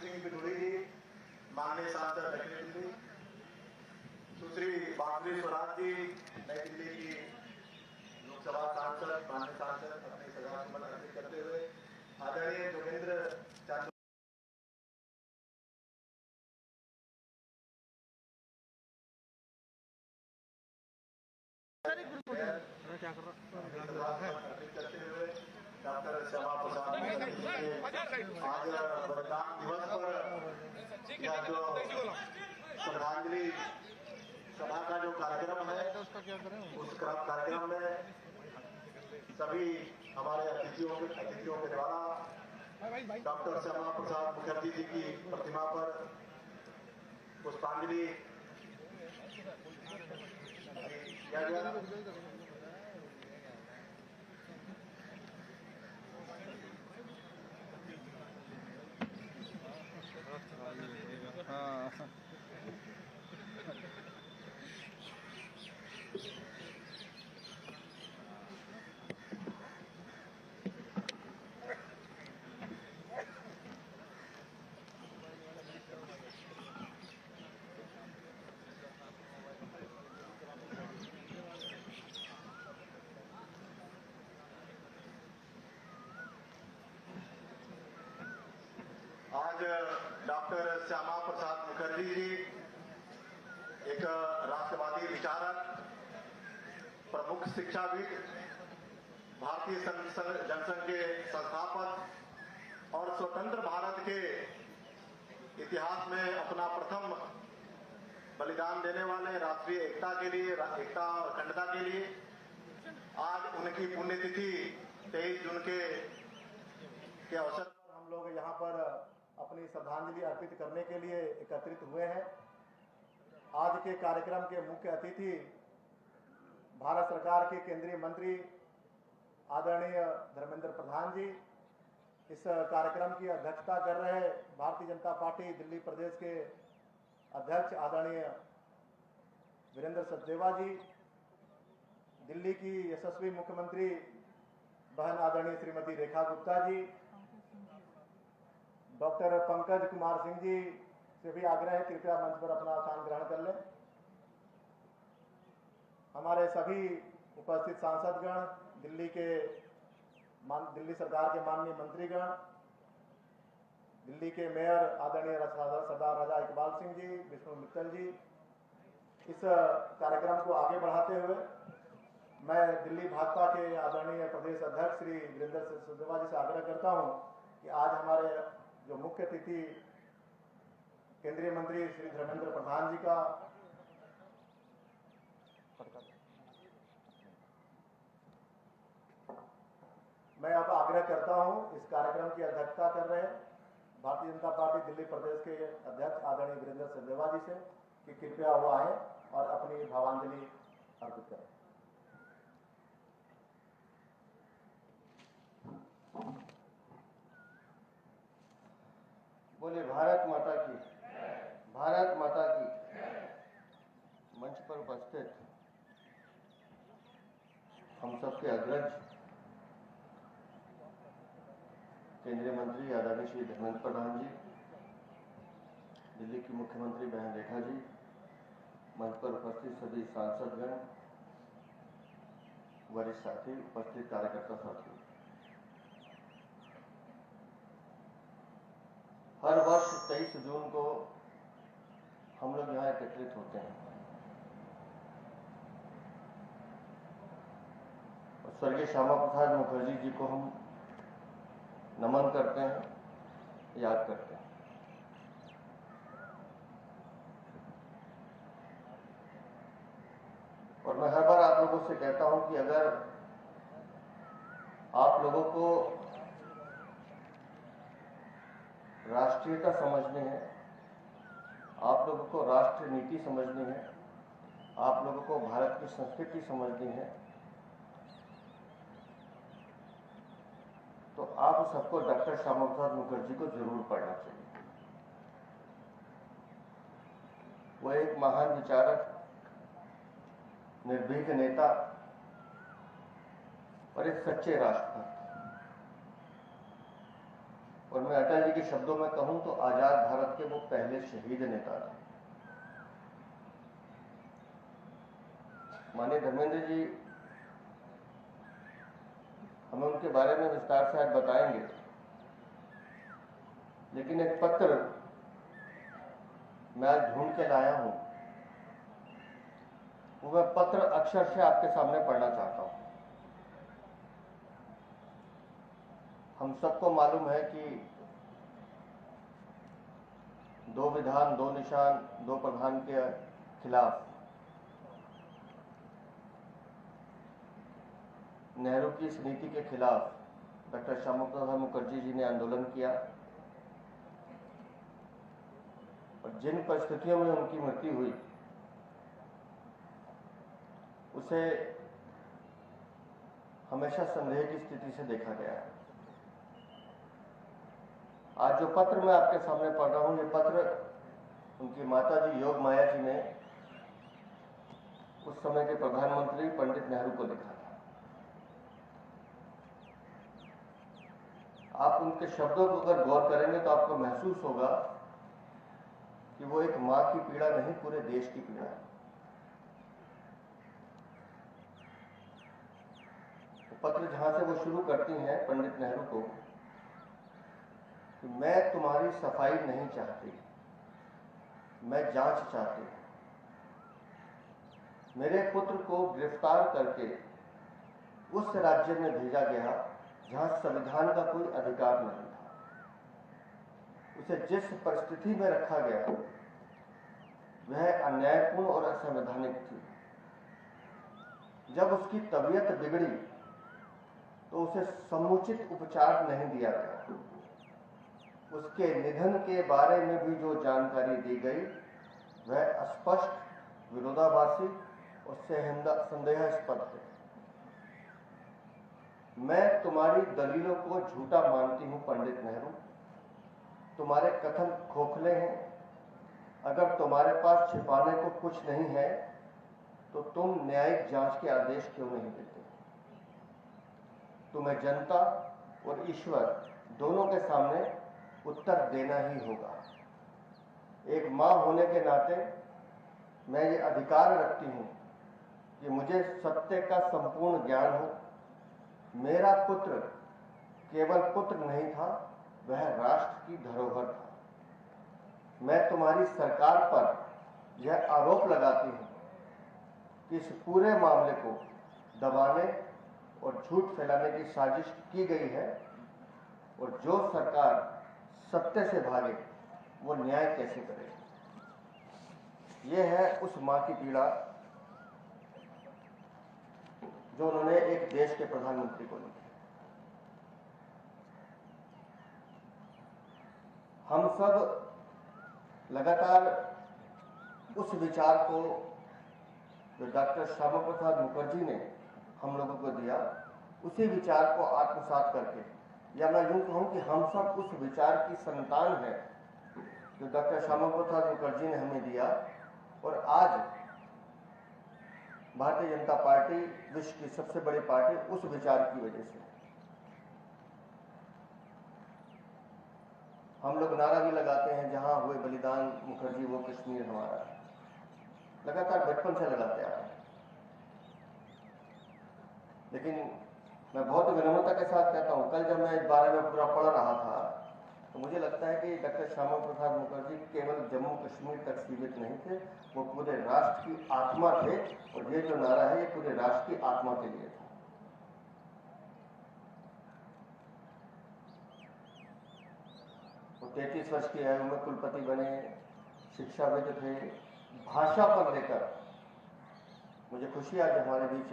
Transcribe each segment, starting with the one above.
सिंह बिधुड़ी जी, माननीय सांसद दक्षिण दिल्ली, सुश्री बांसुरी स्वराज जी, नई दिल्ली की लोकसभा सांसद, माननीय सांसद अपने श्रद्धासुमन अर्पित करते हुए आदरणीय जोगेंद्र चांद करते हुए डॉक्टर श्यामा प्रसाद आज बलिदान दिवस पर जो श्रद्धांजलि सभा का जो कार्यक्रम है उस कार्यक्रम में सभी हमारे अतिथियों के द्वारा डॉक्टर श्यामा प्रसाद मुखर्जी जी की प्रतिमा पर पुष्पांजलि किया गया। आज डॉक्टर श्यामा प्रसाद मुखर्जी जी एक राष्ट्रवादी विचारक, प्रमुख शिक्षाविद, भारतीय जनसंघ के संस्थापक और स्वतंत्र भारत के इतिहास में अपना प्रथम बलिदान देने वाले राष्ट्रीय एकता के लिए, एकता और अखंडता के लिए आज उनकी पुण्यतिथि 23 जून के अवसर पर हम लोग यहाँ पर अपनी श्रद्धांजलि अर्पित करने के लिए एकत्रित हुए हैं। आज के कार्यक्रम के मुख्य अतिथि भारत सरकार के केंद्रीय मंत्री आदरणीय धर्मेंद्र प्रधान जी, इस कार्यक्रम की अध्यक्षता कर रहे भारतीय जनता पार्टी दिल्ली प्रदेश के अध्यक्ष आदरणीय वीरेंद्र सचदेवा जी, दिल्ली की यशस्वी मुख्यमंत्री बहन आदरणीय श्रीमती रेखा गुप्ता जी, डॉक्टर पंकज कुमार सिंह जी से भी आग्रह है कृपया मंच पर अपना स्थान ग्रहण कर लें। हमारे सभी उपस्थित सांसदगण, दिल्ली सरकार के माननीय मंत्रीगण, दिल्ली के मेयर आदरणीय सरदार राजा इकबाल सिंह जी, विष्णु मित्तल जी, इस कार्यक्रम को आगे बढ़ाते हुए मैं दिल्ली भाजपा के आदरणीय प्रदेश अध्यक्ष श्री वीरेंद्र सचदेवा जी से आग्रह करता हूं कि आज हमारे जो मुख्य अतिथि केंद्रीय मंत्री श्री धर्मेंद्र प्रधान जी का मैं अब आग्रह करता हूं इस कार्यक्रम की अध्यक्षता कर रहे भारतीय जनता पार्टी दिल्ली प्रदेश के अध्यक्ष आदरणीय वीरेंद्र सचदेवा जी से कि कृपया वो आए और अपनी भावांजलि अर्पित करें। बोले भारत माता की, भारत माता की। मंच पर उपस्थित हम सबके अग्रज केंद्रीय मंत्री आदरणीय श्री धर्मेंद्र प्रधान जी, दिल्ली की मुख्यमंत्री बहन रेखा जी, मंच पर उपस्थित सभी सांसदगण, वरिष्ठ साथी, उपस्थित कार्यकर्ता साथी, हर वर्ष 23 जून को हम लोग यहाँ एकत्रित होते हैं और स्वर्गीय श्यामा प्रसाद मुखर्जी जी को हम नमन करते हैं, याद करते हैं। और मैं हर बार आप लोगों से कहता हूं कि अगर आप लोगों को राष्ट्रीयता समझनी है, आप लोगों को राष्ट्र नीति समझनी है, आप लोगों को भारत की संस्कृति समझनी है, तो आप सबको डॉक्टर श्यामा प्रसाद मुखर्जी को जरूर पढ़ना चाहिए। वो एक महान विचारक, निर्भीक नेता और एक सच्चे राष्ट्रभक्त। और मैं अटल जी के शब्दों में कहूं तो आजाद भारत के वो पहले शहीद नेता थे। माननीय धर्मेंद्र जी हमें उनके बारे में विस्तार से आज बताएंगे, लेकिन एक पत्र मैं आज ढूंढ के लाया हूं, वो मैं पत्र अक्षर से आपके सामने पढ़ना चाहता हूं। हम सबको मालूम है कि दो विधान, दो निशान, दो प्रधान के खिलाफ नेहरू की इस नीति के खिलाफ डॉक्टर श्यामा प्रसाद मुखर्जी जी ने आंदोलन किया और जिन परिस्थितियों में उनकी मृत्यु हुई उसे हमेशा संदेह की स्थिति से देखा गया है। आज जो पत्र मैं आपके सामने पढ़ रहा हूं, ये पत्र उनकी माता जी योग माया जी ने उस समय के प्रधानमंत्री पंडित नेहरू को लिखा था। आप उनके शब्दों को अगर गौर करेंगे तो आपको महसूस होगा कि वो एक मां की पीड़ा नहीं, पूरे देश की पीड़ा है। पत्र जहां से वो शुरू करती हैं पंडित नेहरू को कि मैं तुम्हारी सफाई नहीं चाहती, मैं जांच चाहती हूं। मेरे पुत्र को गिरफ्तार करके उस राज्य में भेजा गया जहां संविधान का कोई अधिकार नहीं था। उसे जिस परिस्थिति में रखा गया वह अन्यायपूर्ण और असंवैधानिक थी। जब उसकी तबीयत बिगड़ी तो उसे समुचित उपचार नहीं दिया गया। उसके निधन के बारे में भी जो जानकारी दी गई वह अस्पष्ट, विरोधाभासी और संदेहास्पद है। मैं तुम्हारी दलीलों को झूठा मानती हूं पंडित नेहरू, तुम्हारे कथन खोखले हैं। अगर तुम्हारे पास छिपाने को कुछ नहीं है तो तुम न्यायिक जांच के आदेश क्यों नहीं देते? तुम्हें जनता और ईश्वर दोनों के सामने उत्तर देना ही होगा। एक मां होने के नाते मैं ये अधिकार रखती हूं कि मुझे सत्य का संपूर्ण ज्ञान हो। मेरा पुत्र केवल पुत्र नहीं था, वह राष्ट्र की धरोहर था। मैं तुम्हारी सरकार पर यह आरोप लगाती हूं कि इस पूरे मामले को दबाने और झूठ फैलाने की साजिश की गई है और जो सरकार सत्य से भागे वो न्याय कैसे करेगी? यह है उस मां की पीड़ा जो उन्होंने एक देश के प्रधानमंत्री को लिखी। हम सब लगातार उस विचार को जो डॉक्टर श्यामा प्रसाद मुखर्जी ने हम लोगों को दिया, उसी विचार को आत्मसात करके, या मैं यूं कहूं कि हम सब उस विचार की संतान हैं जो डॉक्टर श्यामा प्रसाद मुखर्जी ने हमें दिया। और आज भारतीय जनता पार्टी विश्व की सबसे बड़ी पार्टी उस विचार की वजह से। हम लोग नारा भी लगाते हैं, जहां हुए बलिदान मुखर्जी वो कश्मीर हमारा, लगातार बचपन से लगाते आ रहे हैं। लेकिन मैं बहुत विनम्रता के साथ कहता हूं, कल जब मैं इस बारे में पूरा पढ़ रहा था तो मुझे लगता है कि डॉक्टर श्यामा प्रसाद मुखर्जी केवल जम्मू कश्मीर तक सीमित नहीं थे, वो पूरे राष्ट्र की आत्मा थे। और ये जो नारा है ये पूरे राष्ट्र की आत्मा के लिए था। वो 33 वर्ष की आयु में कुलपति बने, शिक्षाविद थे। भाषा पर लेकर मुझे खुशी आज हमारे बीच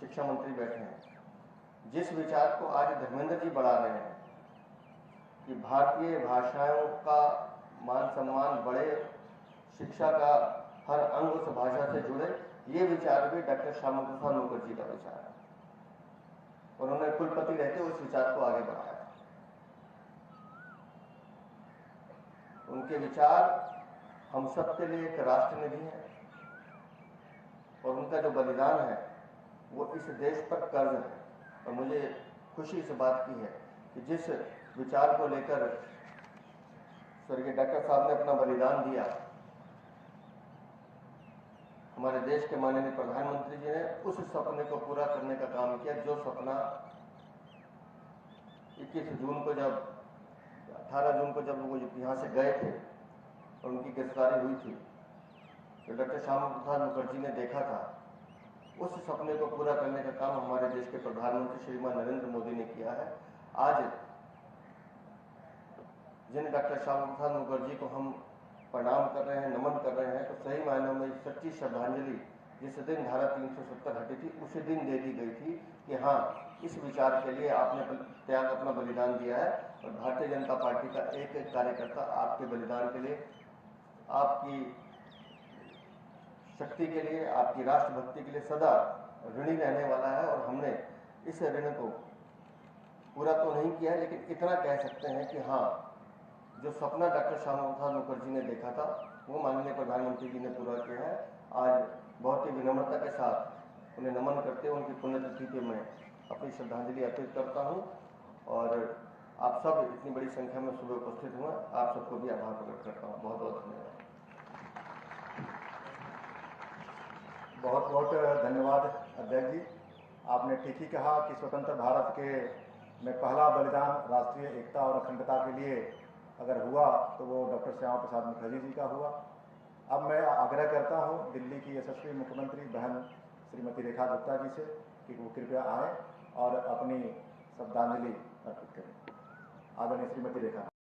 शिक्षा मंत्री बैठे हैं। जिस विचार को आज धर्मेंद्र जी बढ़ा रहे हैं कि भारतीय भाषाओं का मान सम्मान बढ़े, शिक्षा का हर अंग उस भाषा से जुड़े, ये विचार भी डॉक्टर श्यामा प्रसाद मुखर्जी का विचार है। और उन्होंने कुलपति रहते उस विचार को आगे बढ़ाया। उनके विचार हम सब के लिए एक राष्ट्र निधि है और उनका जो बलिदान है वो इस देश पर कर्ज है। और मुझे खुशी इस बात की है कि जिस विचार को लेकर स्वर्गीय डॉक्टर साहब ने अपना बलिदान दिया, हमारे देश के माननीय प्रधानमंत्री जी ने उस सपने को पूरा करने का काम किया, जो सपना 21 जून को जब 18 जून को जब वो यहाँ से गए थे और उनकी गिरफ्तारी हुई थी, तो डॉक्टर श्यामा प्रसाद मुखर्जी ने देखा था, उस सपने को पूरा करने का काम हमारे देश के प्रधानमंत्री श्रीमान नरेंद्र मोदी ने किया है। आज जिन डॉक्टर श्यामा प्रसाद मुखर्जी को हम प्रणाम कर रहे हैं, नमन कर रहे हैं, तो सही मायनों में सच्ची श्रद्धांजलि जिस दिन धारा 370 हटी थी उसी दिन दे दी गई थी कि हाँ, इस विचार के लिए आपने त्याग अपना बलिदान दिया है और भारतीय जनता पार्टी का एक एक कार्यकर्ता आपके बलिदान के लिए, आपकी शक्ति के लिए, आपकी राष्ट्रभक्ति के लिए सदा ऋणी रहने वाला है। और हमने इस ऋण को पूरा तो नहीं किया है, लेकिन इतना कह सकते हैं कि हाँ, जो सपना डॉक्टर श्यामा प्रसाद मुखर्जी ने देखा था वो माननीय प्रधानमंत्री जी ने पूरा किया है। आज बहुत ही विनम्रता के साथ उन्हें नमन करते हुए उनकी पुण्यतिथि पे मैं अपनी श्रद्धांजलि अर्पित करता हूँ और आप सब इतनी बड़ी संख्या में सुबह उपस्थित हुए, आप सबको भी आभार प्रकट करता हूँ। बहुत बहुत धन्यवाद। बहुत बहुत धन्यवाद अध्यक्ष जी। आपने ठीक ही कहा कि स्वतंत्र भारत के में पहला बलिदान राष्ट्रीय एकता और अखंडता के लिए अगर हुआ तो वो डॉक्टर श्यामा प्रसाद मुखर्जी जी का हुआ। अब मैं आग्रह करता हूँ दिल्ली की यशस्वी मुख्यमंत्री बहन श्रीमती रेखा गुप्ता जी से कि वो कृपया आए और अपनी श्रद्धांजलि अर्पित करें। आदरणीय श्रीमती रेखा।